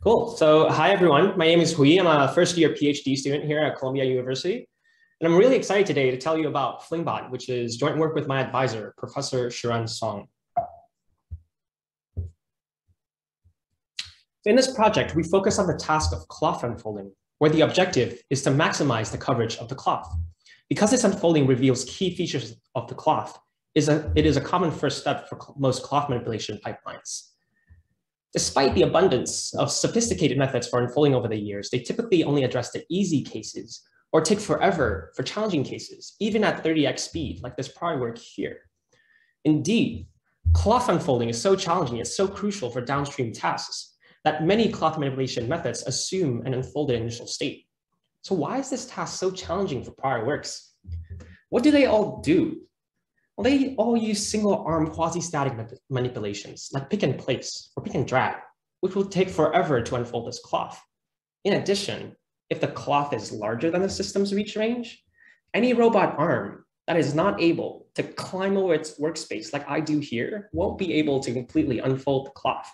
Cool. So hi, everyone. My name is Hui. I'm a first-year PhD student here at Columbia University. And I'm really excited today to tell you about FlingBot, which is joint work with my advisor, Professor Shur Song. In this project, we focus on the task of cloth unfolding, where the objective is to maximize the coverage of the cloth. Because this unfolding reveals key features of the cloth, it is a common first step for most cloth manipulation pipelines. Despite the abundance of sophisticated methods for unfolding over the years, they typically only address the easy cases or take forever for challenging cases, even at 30x speed, like this prior work here. Indeed, cloth unfolding is so challenging, it's so crucial for downstream tasks that many cloth manipulation methods assume an unfolded initial state. So why is this task so challenging for prior works? What do they all do? Well, they all use single-arm quasi-static manipulations like pick and place or pick and drag, which will take forever to unfold this cloth. In addition, if the cloth is larger than the system's reach range, any robot arm that is not able to climb over its workspace like I do here won't be able to completely unfold the cloth.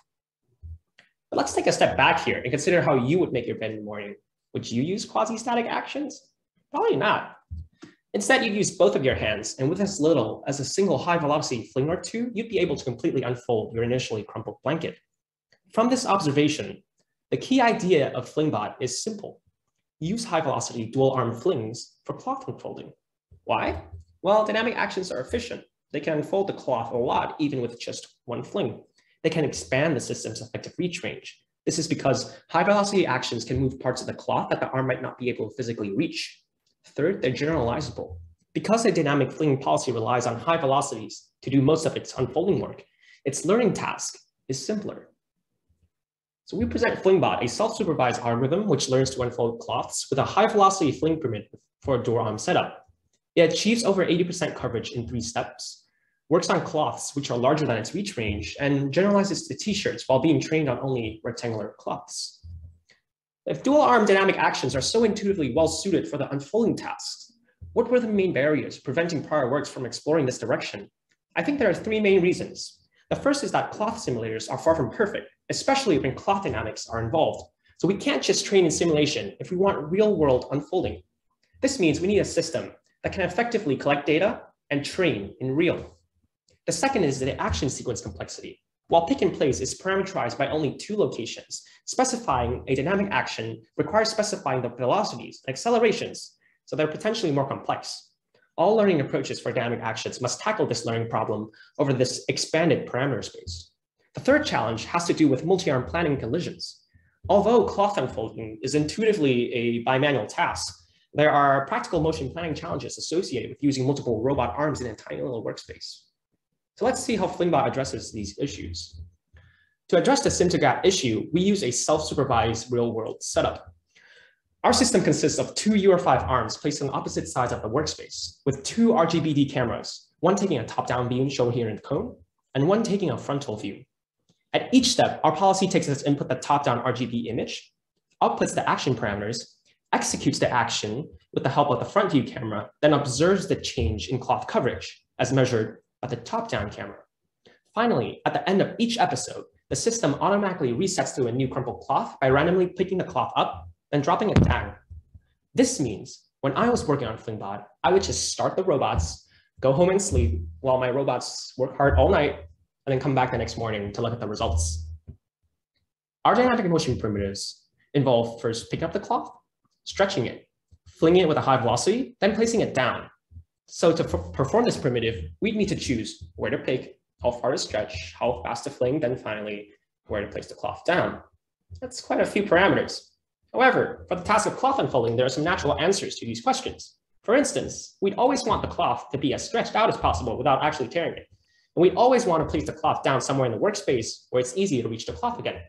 But let's take a step back here and consider how you would make your bed in the morning. Would you use quasi-static actions? Probably not. Instead, you'd use both of your hands, and with as little as a single high-velocity fling or two, you'd be able to completely unfold your initially crumpled blanket. From this observation, the key idea of FlingBot is simple. Use high-velocity dual-arm flings for cloth unfolding. Why? Well, dynamic actions are efficient. They can unfold the cloth a lot, even with just one fling. They can expand the system's effective reach range. This is because high-velocity actions can move parts of the cloth that the arm might not be able to physically reach. Third, they're generalizable. Because the dynamic flinging policy relies on high velocities to do most of its unfolding work, its learning task is simpler. So we present FlingBot, a self-supervised algorithm which learns to unfold cloths with a high-velocity fling primitive for a dual-arm setup. It achieves over 80% coverage in 3 steps, works on cloths which are larger than its reach range, and generalizes to t-shirts while being trained on only rectangular cloths. If dual-arm dynamic actions are so intuitively well-suited for the unfolding tasks, what were the main barriers preventing prior works from exploring this direction? I think there are 3 main reasons. The first is that cloth simulators are far from perfect, especially when cloth dynamics are involved. So we can't just train in simulation if we want real-world unfolding. This means we need a system that can effectively collect data and train in real. The second is the action sequence complexity. While pick and place is parameterized by only 2 locations, specifying a dynamic action requires specifying the velocities and accelerations, so they're potentially more complex. All learning approaches for dynamic actions must tackle this learning problem over this expanded parameter space. The third challenge has to do with multi-arm planning collisions. Although cloth unfolding is intuitively a bimanual task, there are practical motion planning challenges associated with using multiple robot arms in a tiny little workspace. So let's see how FlingBot addresses these issues. To address the sim-to-gap issue, we use a self-supervised real-world setup. Our system consists of 2 UR5 arms placed on opposite sides of the workspace, with 2 RGBD cameras, one taking a top-down view shown here in the cone, and one taking a frontal view. At each step, our policy takes as input the top-down RGB image, outputs the action parameters, executes the action with the help of the front view camera, then observes the change in cloth coverage as measured by the top-down camera. Finally, at the end of each episode, the system automatically resets to a new crumpled cloth by randomly picking the cloth up, then dropping it down. This means when I was working on FlingBot, I would just start the robots, go home and sleep while my robots work hard all night, and then come back the next morning to look at the results. Our dynamic motion primitives involve first picking up the cloth, stretching it, flinging it with a high velocity, then placing it down. So to perform this primitive, we'd need to choose where to pick, how far to stretch, how fast to fling, then finally where to place the cloth down. That's quite a few parameters. However, for the task of cloth unfolding, there are some natural answers to these questions. For instance, we'd always want the cloth to be as stretched out as possible without actually tearing it. And we'd always want to place the cloth down somewhere in the workspace where it's easy to reach the cloth again.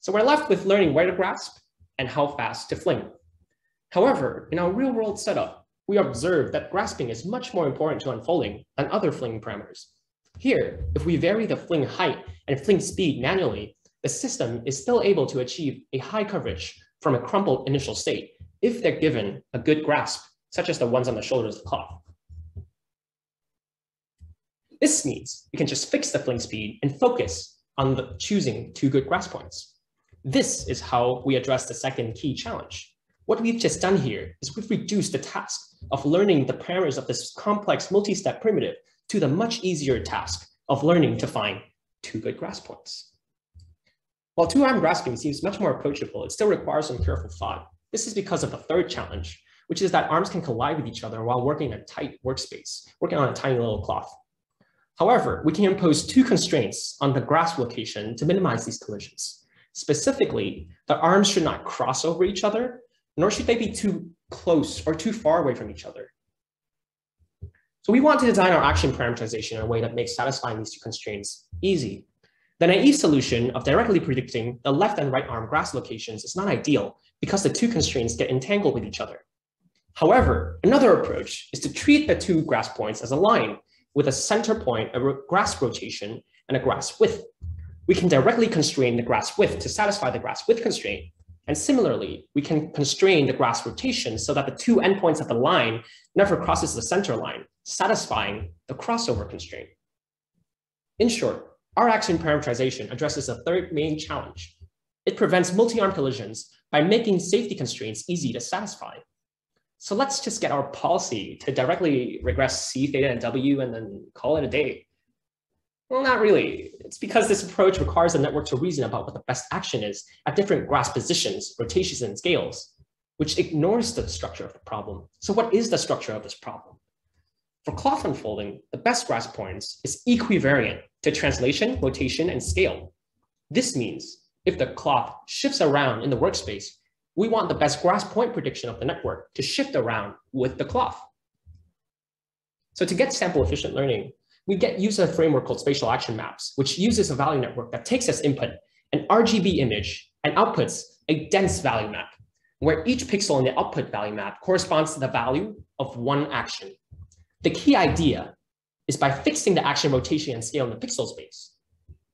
So we're left with learning where to grasp and how fast to fling. However, in our real-world setup, we observe that grasping is much more important to unfolding than other fling parameters. Here, if we vary the fling height and fling speed manually, the system is still able to achieve a high coverage from a crumpled initial state if they're given a good grasp, such as the ones on the shoulders of the cloth. This means we can just fix the fling speed and focus on choosing 2 good grasp points. This is how we address the second key challenge. What we've just done here is we've reduced the task of learning the parameters of this complex multi-step primitive to the much easier task of learning to find two good grasp points. While two-arm grasping seems much more approachable, it still requires some careful thought. This is because of the third challenge, which is that arms can collide with each other while working in a tight workspace, working on a tiny little cloth. However, we can impose two constraints on the grasp location to minimize these collisions. Specifically, the arms should not cross over each other, nor should they be too close or too far away from each other. So we want to design our action parameterization in a way that makes satisfying these two constraints easy. The naive solution of directly predicting the left and right arm grasp locations is not ideal because the two constraints get entangled with each other. However, another approach is to treat the two grasp points as a line with a center point, a grasp rotation, and a grasp width. We can directly constrain the grasp width to satisfy the grasp width constraint. And similarly, we can constrain the grasp rotation so that the two endpoints of the line never crosses the center line, satisfying the crossover constraint. In short, our action parameterization addresses a third main challenge. It prevents multi-arm collisions by making safety constraints easy to satisfy. So let's just get our policy to directly regress C, theta, and W and then call it a day. Well, not really. It's because this approach requires the network to reason about what the best action is at different grasp positions, rotations, and scales, which ignores the structure of the problem. So what is the structure of this problem? For cloth unfolding, the best grasp points is equivariant to translation, rotation, and scale. This means if the cloth shifts around in the workspace, we want the best grasp point prediction of the network to shift around with the cloth. So to get sample efficient learning, we use a framework called spatial action maps, which uses a value network that takes as input an RGB image and outputs a dense value map, where each pixel in the output value map corresponds to the value of one action. The key idea is by fixing the action rotation and scale in the pixel space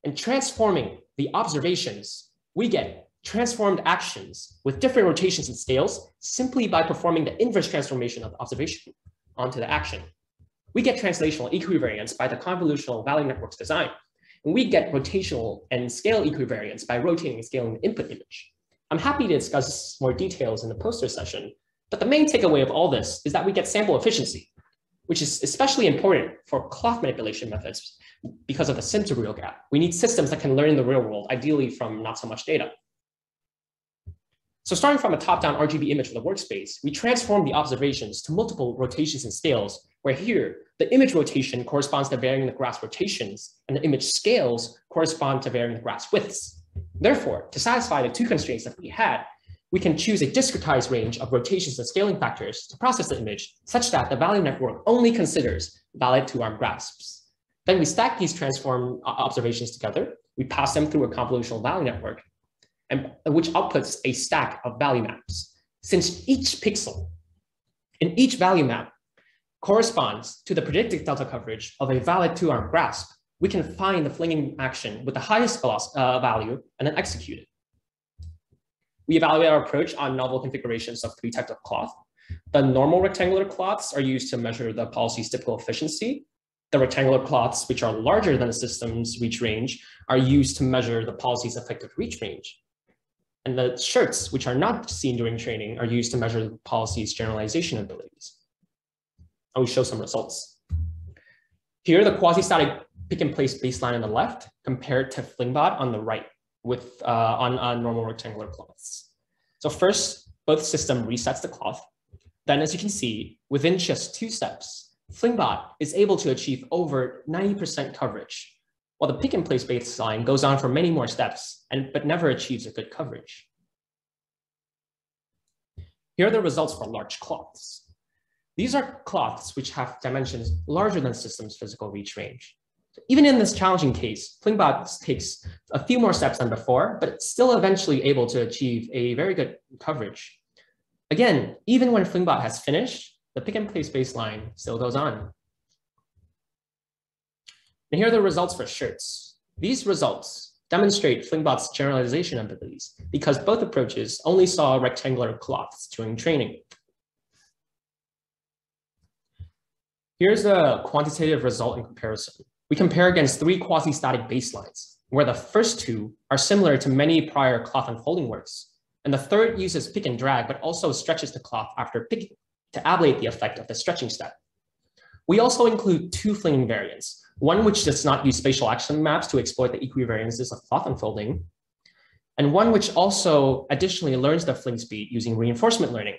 and transforming the observations, we get transformed actions with different rotations and scales simply by performing the inverse transformation of the observation onto the action. We get translational equivariance by the convolutional value network's design, and we get rotational and scale equivariance by rotating and scaling the input image. I'm happy to discuss more details in the poster session, but the main takeaway of all this is that we get sample efficiency, which is especially important for cloth manipulation methods because of the sim to real gap. We need systems that can learn in the real world, ideally from not so much data. So starting from a top-down RGB image of the workspace, we transform the observations to multiple rotations and scales, where here, the image rotation corresponds to varying the grasp rotations, and the image scales correspond to varying the grasp widths. Therefore, to satisfy the two constraints that we had, we can choose a discretized range of rotations and scaling factors to process the image such that the value network only considers valid two-arm grasps. Then we stack these transformed observations together, we pass them through a convolutional value network, and which outputs a stack of value maps. Since each pixel in each value map corresponds to the predicted delta coverage of a valid two-arm grasp, we can find the flinging action with the highest value and then execute it. We evaluate our approach on novel configurations of three types of cloth. The normal rectangular cloths are used to measure the policy's typical efficiency. The rectangular cloths, which are larger than the system's reach range, are used to measure the policy's effective reach range. And the shirts, which are not seen during training, are used to measure the policy's generalization abilities. I will show some results. Here, the quasi-static pick-and-place baseline on the left compared to FlingBot on the right with on normal rectangular cloths. So first, both system resets the cloth. Then, as you can see, within just 2 steps, FlingBot is able to achieve over 90% coverage, while the pick-and-place baseline goes on for many more steps, but never achieves a good coverage. Here are the results for large cloths. These are cloths which have dimensions larger than system's physical reach range. Even in this challenging case, FlingBot takes a few more steps than before, but it's still eventually able to achieve a very good coverage. Again, even when FlingBot has finished, the pick-and-place baseline still goes on. And here are the results for shirts. These results demonstrate FlingBot's generalization abilities because both approaches only saw rectangular cloths during training. Here's the quantitative result in comparison. We compare against 3 quasi-static baselines. where the first two are similar to many prior cloth unfolding works, and the third uses pick and drag, but also stretches the cloth after picking to ablate the effect of the stretching step. We also include two flinging variants, one which does not use spatial action maps to exploit the equivariances of cloth unfolding, and one which also additionally learns the fling speed using reinforcement learning.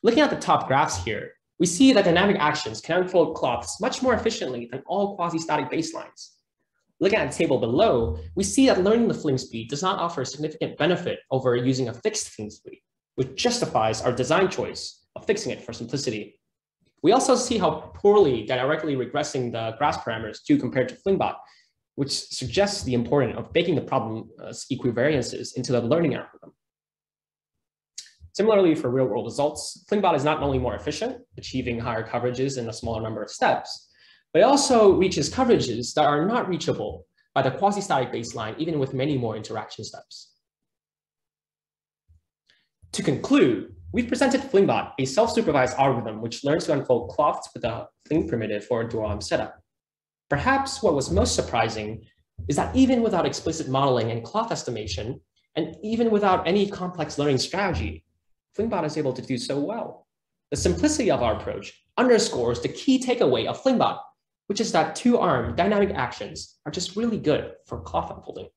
Looking at the top graphs here, we see that dynamic actions can unfold cloths much more efficiently than all quasi-static baselines. Looking at the table below, we see that learning the fling speed does not offer a significant benefit over using a fixed fling speed, which justifies our design choice of fixing it for simplicity. We also see how poorly directly regressing the grass parameters do compared to FlingBot, which suggests the importance of baking the problem's equivariances into the learning algorithm. Similarly, for real-world results, FlingBot is not only more efficient, achieving higher coverages in a smaller number of steps, but it also reaches coverages that are not reachable by the quasi-static baseline, even with many more interaction steps. To conclude, we've presented FlingBot, a self-supervised algorithm which learns to unfold cloths with a fling primitive for a dual-arm setup. Perhaps what was most surprising is that even without explicit modeling and cloth estimation, and even without any complex learning strategy, FlingBot is able to do so well. The simplicity of our approach underscores the key takeaway of FlingBot, which is that two-arm dynamic actions are just really good for cloth unfolding.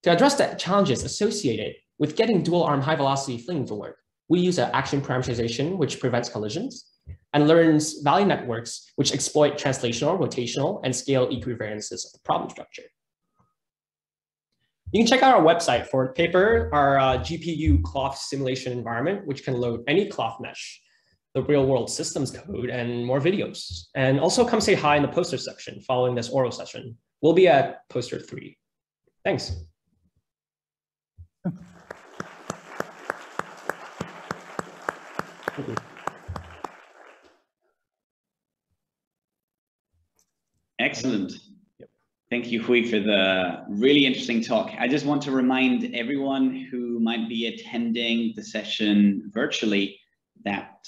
To address the challenges associated with getting dual-arm high-velocity flinging to work, we use an action parameterization which prevents collisions and learns value networks which exploit translational, rotational, and scale equivariances of the problem structure. You can check out our website for a paper, our GPU cloth simulation environment, which can load any cloth mesh, the real-world systems code, and more videos. And also come say hi in the poster section following this oral session. We'll be at poster 3. Thanks. Thank you. Excellent. Thank you, Hui, for the really interesting talk. I just want to remind everyone who might be attending the session virtually that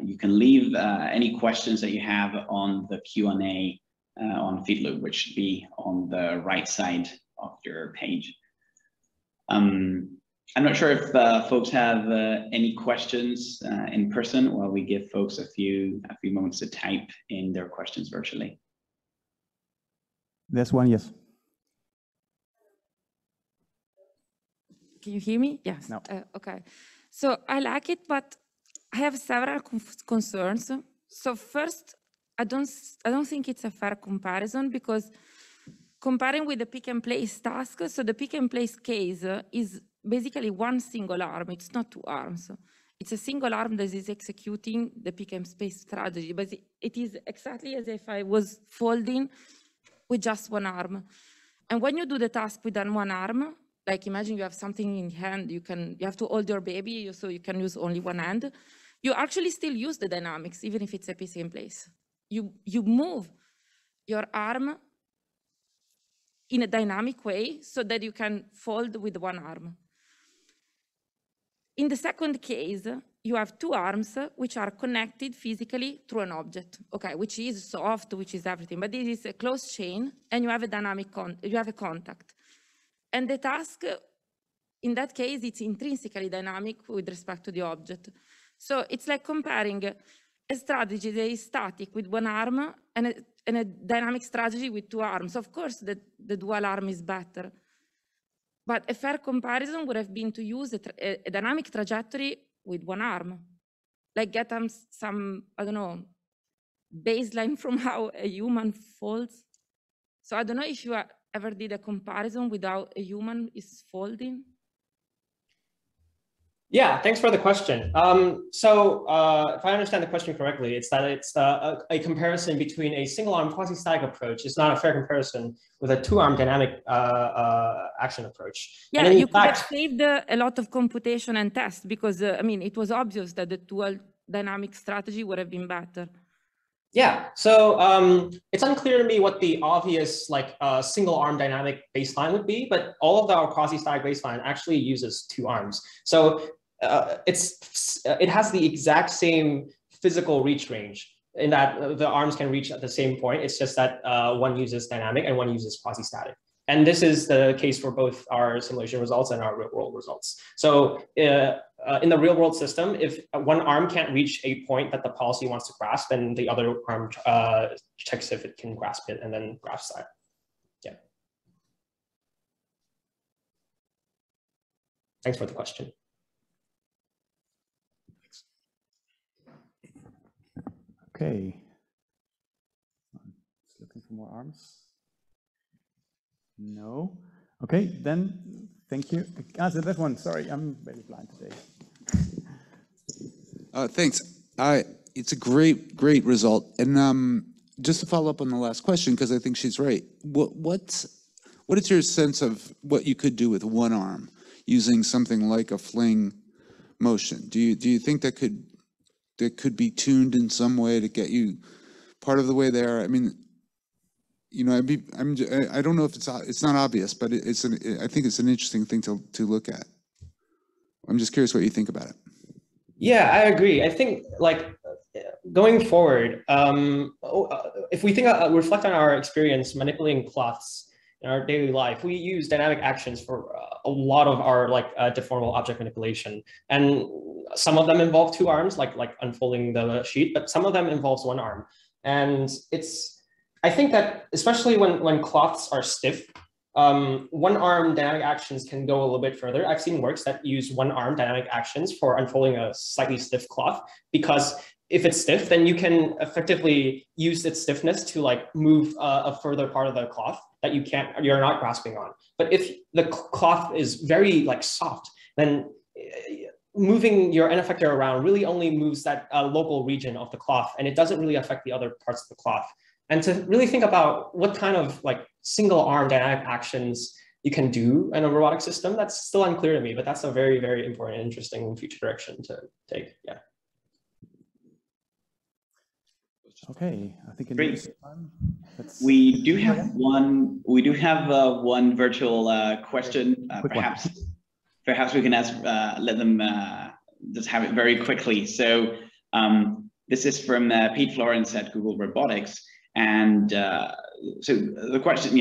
you can leave any questions that you have on the Q&A on Feedloop, which should be on the right side of your page. I'm not sure if folks have any questions in person, while we give folks a few moments to type in their questions virtually. There's one, yes. Can you hear me? Yes. No. Okay. So I like it, but I have several concerns. So first, I don't think it's a fair comparison, because comparing with the pick and place task, so the pick and place case is basically one single arm. It's not two arms. It's a single arm that is executing the pick and place strategy, but it is exactly as if I was folding with just one arm. And when you do the task with one arm, like imagine you have something in hand, you have to hold your baby, so you can use only one hand. You actually still use the dynamics, even if it's a piece in place. You move your arm in a dynamic way so that you can fold with one arm. In the second case, you have two arms which are connected physically through an object, okay, which is soft, which is everything, but this is a closed chain, and you have a dynamic contact. And the task, in that case, it's intrinsically dynamic with respect to the object. So it's like comparing a strategy that is static with one arm and a dynamic strategy with two arms. Of course, the dual arm is better. But a fair comparison would have been to use a dynamic trajectory with one arm, like get some, I don't know, baseline from how a human folds. So I don't know if you ever did a comparison without a human is folding. Yeah, thanks for the question. If I understand the question correctly, it's that it's a comparison between a single-arm quasi-static approach. It's not a fair comparison with a two-arm dynamic action approach. Yeah, you could have saved a lot of computation and test, because I mean, it was obvious that the dual dynamic strategy would have been better. Yeah, so it's unclear to me what the obvious single-arm dynamic baseline would be, but all of our quasi-static baseline actually uses two arms. So it has the exact same physical reach range in that the arms can reach at the same point. It's just that one uses dynamic and one uses quasi-static. And this is the case for both our simulation results and our real world results. So in the real world system, if one arm can't reach a point that the policy wants to grasp, then the other arm checks if it can grasp it and then grasps that. Yeah. Thanks for the question. Okay. Just looking for more arms. No. Okay, then thank you. So that one, sorry, I'm very blind today. Thanks. It's a great result. And just to follow up on the last question, because I think she's right. What is your sense of what you could do with one arm using something like a fling motion? Do you think that could be tuned in some way to get you part of the way there? I mean, you know, I don't know if it's not obvious, but I think it's an interesting thing to look at. I'm just curious what you think about it. Yeah, I agree. I think like going forward, if we reflect on our experience manipulating cloths in our daily life, we use dynamic actions for a lot of our deformable object manipulation, and some of them involve two arms, like unfolding the sheet, but some of them involves one arm, and I think that especially when cloths are stiff, one arm dynamic actions can go a little bit further. I've seen works that use one arm dynamic actions for unfolding a slightly stiff cloth, because if it's stiff, then you can effectively use its stiffness to move a further part of the cloth that you're not grasping on. But if the cloth is very soft, then moving your end effector around really only moves that local region of the cloth, and it doesn't really affect the other parts of the cloth. And to really think about what kind of single arm dynamic actions you can do in a robotic system, that's still unclear to me, but that's a very, very important and interesting future direction to take. Yeah. Okay, I think in the time, we do have one virtual question. Perhaps we can let them just have it very quickly. So this is from Pete Florence at Google Robotics. And so the question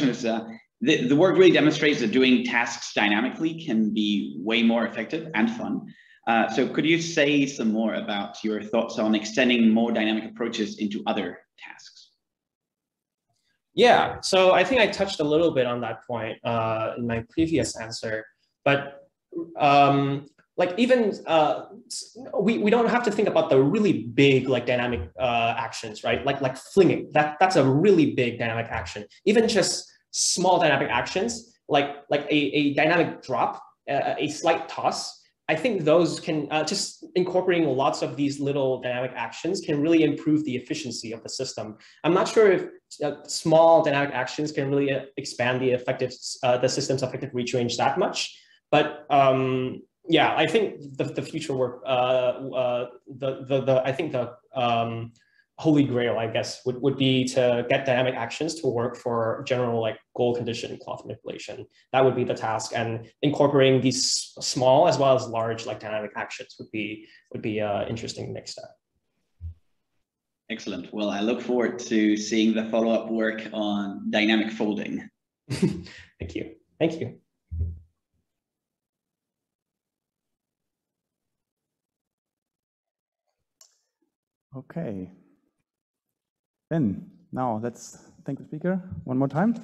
is, the work really demonstrates that doing tasks dynamically can be way more effective and fun. So could you say some more about your thoughts on extending more dynamic approaches into other tasks? Yeah, so I think I touched a little bit on that point in my previous answer, but we don't have to think about the really big dynamic actions, right? Like flinging, that's a really big dynamic action. Even just small dynamic actions, like a dynamic drop, a slight toss. I think those can just incorporating lots of these little dynamic actions can really improve the efficiency of the system. I'm not sure if small dynamic actions can really expand the system's effective reach range that much, but yeah, I think the future work, I think the holy grail, I guess, would be to get dynamic actions to work for general goal condition cloth manipulation. That would be the task, and incorporating these small as well as large dynamic actions would be interesting next step. Excellent. Well, I look forward to seeing the follow-up work on dynamic folding. Thank you. Thank you. Okay. Then now let's thank the speaker one more time.